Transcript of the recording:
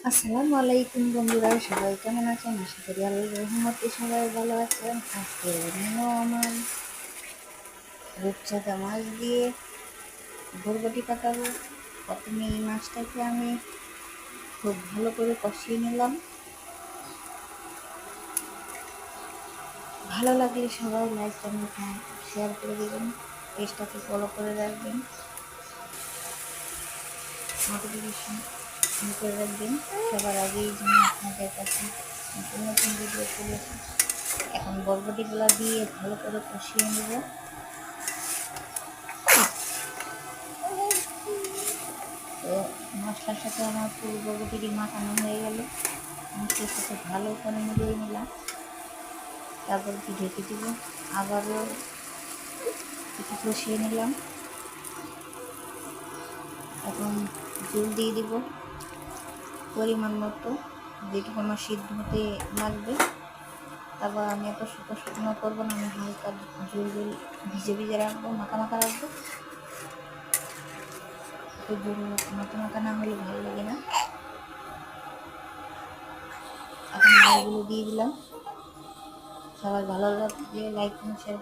আসসালামু আলাইকুম বন্ধুরা, সবাই কেমন আছেন? আশা করি আল্লাহর রহমতে সবাই ভালো আছেন। আজকে মেনু আমার রূপচাঁদা মাছ দিয়ে বরবটি কাটাবো। প্রথমে এই মাছটাকে আমি খুব ভালো করে কষিয়ে নিলাম। ভালো লাগলে সবাই লাইক কমেন্ট শেয়ার করে দেবেন, পেজটাকে ফলো করে রাখবেন, নোটিফিকেশন অন করে রাখবেন সবার আগেই যেন আপনাদের কাছে নতুন নতুন ভিডিও চলে আসে। এখন বরবটিগুলো দিয়ে ভালো করে কষিয়ে নেব। তো মশলার সাথে আমার পুরো বরবটি মাখানো হয়ে গেল, মশলার সাথে ভালো করে মিলিয়ে নিলাম। তারপর কি ঢেকে দিব, আবারও একটু কষিয়ে নিলাম। এখন জল দিয়ে দিব পরিমাণ মতো, যেটুকু আমার সিদ্ধ হতে লাগবে। তারপর আমি এত শুকনো শুকনো করবো না, আমি হালকা জল জল ভিজে ভিজে রাখবো, মাখা মাখা রাখবো। একটু জল মাখা মাখা না হলে ভালো লাগে না। এখন মাছগুলো দিয়ে দিলাম। সবাই ভালো লাগলে লাইক শেয়ার